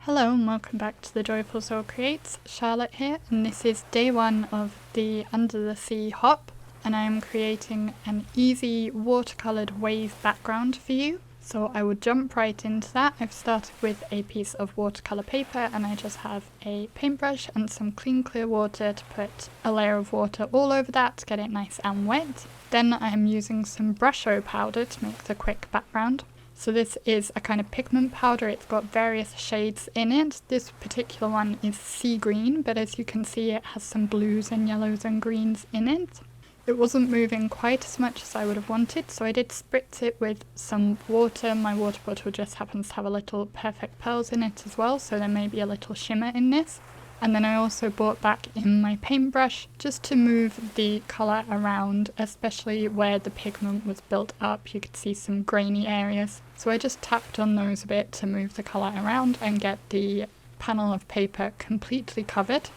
Hello and welcome back to the Joyful Soul Creates. Charlotte here, and this is day one of the Under the Sea hop, and I am creating an easy watercoloured wave background for you. So I will jump right into that. I've started with a piece of watercolour paper and I just have a paintbrush and some clean clear water to put a layer of water all over that to get it nice and wet. Then I'm using some Brusho powder to make the quick background. So this is a kind of pigment powder. It's got various shades in it. This particular one is sea green, but as you can see it has some blues and yellows and greens in it. It wasn't moving quite as much as I would have wanted, so I did spritz it with some water. My water bottle just happens to have a little Perfect Pearls in it as well, so there may be a little shimmer in this. And then I also brought back in my paintbrush just to move the colour around, especially where the pigment was built up. You could see some grainy areas. So I just tapped on those a bit to move the colour around and get the panel of paper completely covered.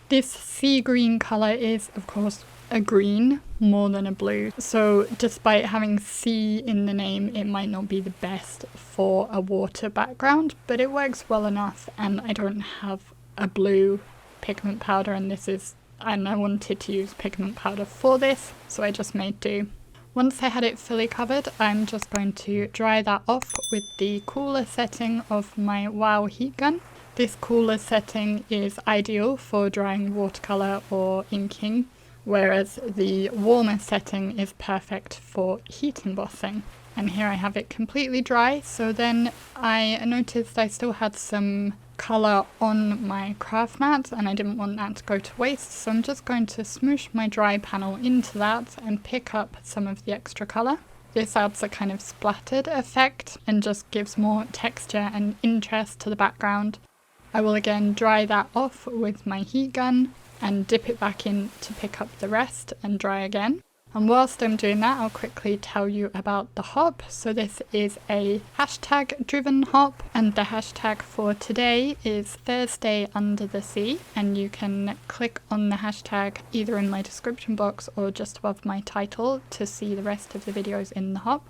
This sea green colour is, of course, a green more than a blue. So despite having sea in the name, it might not be the best for a water background, but it works well enough, and I don't have a blue pigment powder, and I wanted to use pigment powder for this, so I just made do. Once I had it fully covered, I'm just going to dry that off with the cooler setting of my Wow heat gun. This cooler setting is ideal for drying watercolour or inking, whereas the warmer setting is perfect for heat embossing. And here I have it completely dry, so then I noticed I still had some colour on my craft mat and I didn't want that to go to waste, so I'm just going to smoosh my dry panel into that and pick up some of the extra colour. This adds a kind of splattered effect and just gives more texture and interest to the background. I will again dry that off with my heat gun and dip it back in to pick up the rest and dry again. And whilst I'm doing that, I'll quickly tell you about the hop. So this is a hashtag driven hop, and the hashtag for today is Thursday Under the Sea, and you can click on the hashtag either in my description box or just above my title to see the rest of the videos in the hop.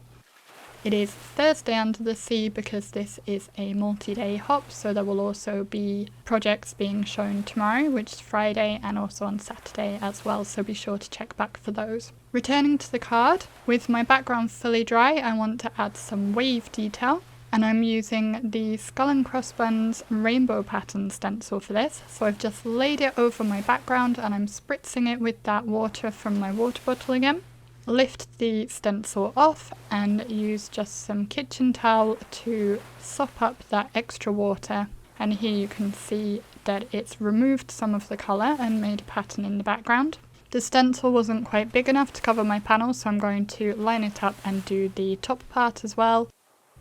It is Thursday Under the Sea because this is a multi-day hop, so there will also be projects being shown tomorrow, which is Friday, and also on Saturday as well, so be sure to check back for those. Returning to the card, with my background fully dry, I want to add some wave detail, and I'm using the Skull and Cross Buns rainbow pattern stencil for this. So I've just laid it over my background and I'm spritzing it with that water from my water bottle again. Lift the stencil off and use just some kitchen towel to sop up that extra water, and here you can see that it's removed some of the colour and made a pattern in the background. The stencil wasn't quite big enough to cover my panel, so I'm going to line it up and do the top part as well.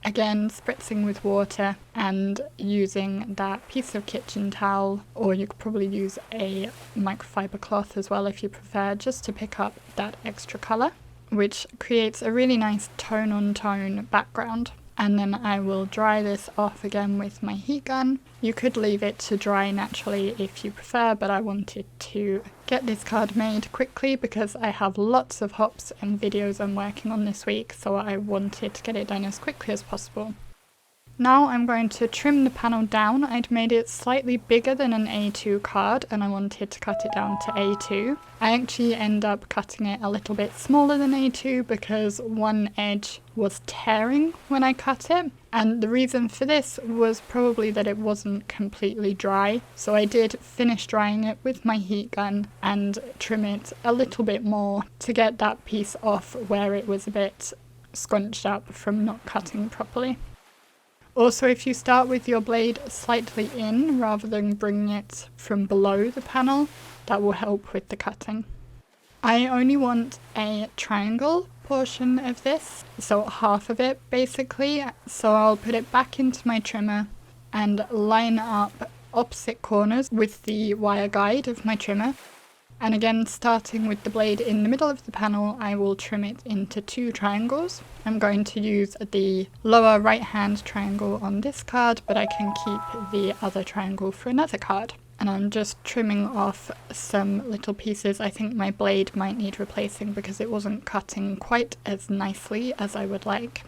Again, spritzing with water and using that piece of kitchen towel, or you could probably use a microfiber cloth as well if you prefer, just to pick up that extra colour, which creates a really nice tone-on-tone background. And then I will dry this off again with my heat gun. You could leave it to dry naturally if you prefer, but I wanted to get this card made quickly because I have lots of hops and videos I'm working on this week, so I wanted to get it done as quickly as possible. Now I'm going to trim the panel down. I'd made it slightly bigger than an A2 card and I wanted to cut it down to A2. I actually end up cutting it a little bit smaller than A2 because one edge was tearing when I cut it, and the reason for this was probably that it wasn't completely dry. So I did finish drying it with my heat gun and trim it a little bit more to get that piece off where it was a bit scrunched up from not cutting properly. Also, if you start with your blade slightly in rather than bringing it from below the panel, that will help with the cutting. I only want a triangle portion of this, so half of it basically, so I'll put it back into my trimmer and line up opposite corners with the wire guide of my trimmer. And again, starting with the blade in the middle of the panel, I will trim it into two triangles. I'm going to use the lower right hand triangle on this card, but I can keep the other triangle for another card. And I'm just trimming off some little pieces. I think my blade might need replacing because it wasn't cutting quite as nicely as I would like.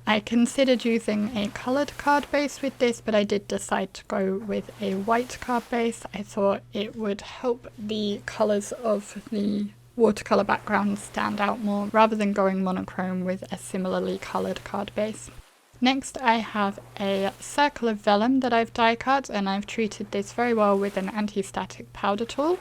I considered using a coloured card base with this, but I did decide to go with a white card base. I thought it would help the colours of the watercolour background stand out more, rather than going monochrome with a similarly coloured card base. Next I have a circle of vellum that I've die cut, and I've treated this very well with an anti-static powder tool.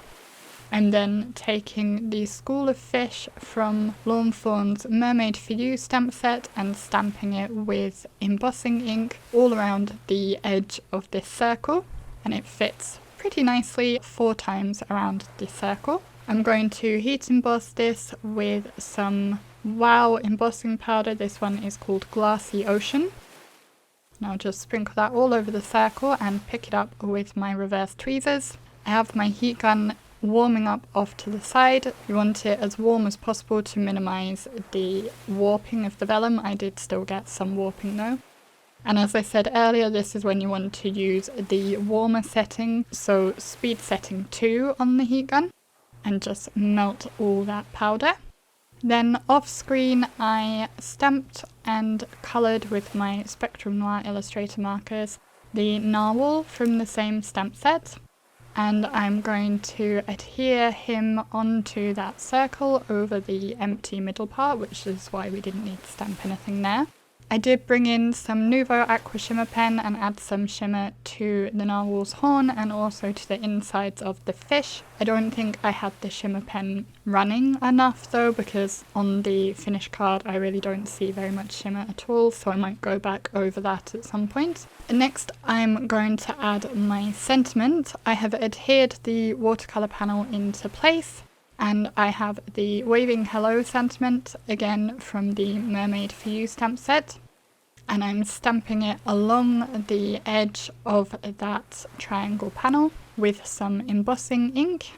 I'm then taking the School of Fish from Lawn Fawn's Mermaid for You stamp set and stamping it with embossing ink all around the edge of this circle, and it fits pretty nicely 4 times around the circle. I'm going to heat emboss this with some Wow embossing powder. This one is called Glassy Ocean. And I'll just sprinkle that all over the circle and pick it up with my reverse tweezers. I have my heat gun warming up off to the side. You want it as warm as possible to minimize the warping of the vellum. I did still get some warping though. And as I said earlier, this is when you want to use the warmer setting, so speed setting 2 on the heat gun, and just melt all that powder. Then off screen I stamped and coloured with my Spectrum Noir Illustrator markers the narwhal from the same stamp set. And I'm going to adhere him onto that circle over the empty middle part, which is why we didn't need to stamp anything there. I did bring in some Nuvo Aqua Shimmer pen and add some shimmer to the narwhal's horn and also to the insides of the fish. I don't think I had the shimmer pen running enough though, because on the finished card I really don't see very much shimmer at all, so I might go back over that at some point. Next I'm going to add my sentiment. I have adhered the watercolour panel into place, and I have the Waving Hello sentiment, again from the Mermaid for You stamp set, and I'm stamping it along the edge of that triangle panel with some embossing ink.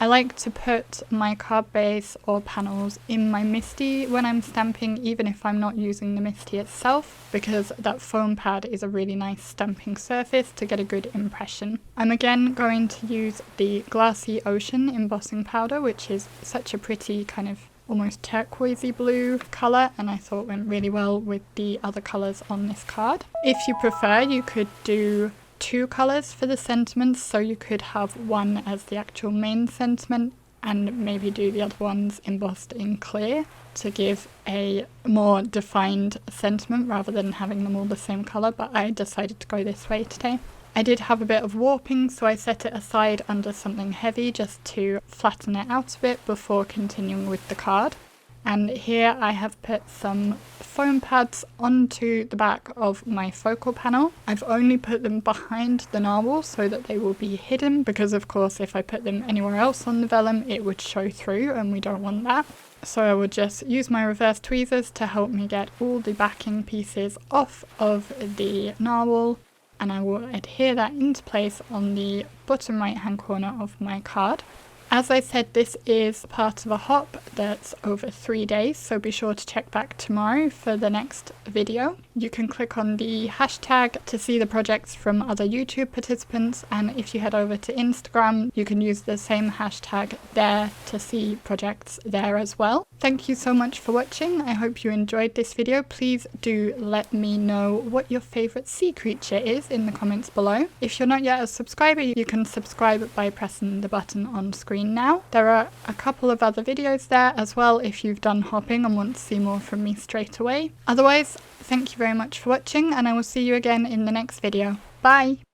I like to put my card base or panels in my MISTI when I'm stamping, even if I'm not using the MISTI itself, because that foam pad is a really nice stamping surface to get a good impression. I'm again going to use the Glassy Ocean embossing powder, which is such a pretty kind of almost turquoisey blue colour, and I thought went really well with the other colours on this card. If you prefer, you could do 2 colours for the sentiments, so you could have one as the actual main sentiment and maybe do the other ones embossed in clear to give a more defined sentiment rather than having them all the same colour, but I decided to go this way today. I did have a bit of warping, so I set it aside under something heavy just to flatten it out a bit before continuing with the card. And here I have put some foam pads onto the back of my focal panel. I've only put them behind the narwhal so that they will be hidden, because of course if I put them anywhere else on the vellum it would show through and we don't want that. So I would just use my reverse tweezers to help me get all the backing pieces off of the narwhal, and I will adhere that into place on the bottom right hand corner of my card. As I said, this is part of a hop that's over 3 days, so be sure to check back tomorrow for the next video. You can click on the hashtag to see the projects from other YouTube participants, and if you head over to Instagram, you can use the same hashtag there to see projects there as well. Thank you so much for watching. I hope you enjoyed this video. Please do let me know what your favourite sea creature is in the comments below. If you're not yet a subscriber, you can subscribe by pressing the button on screen now. There are a couple of other videos there as well if you've done hopping and want to see more from me straight away. Otherwise, thank you very much for watching, and I will see you again in the next video. Bye!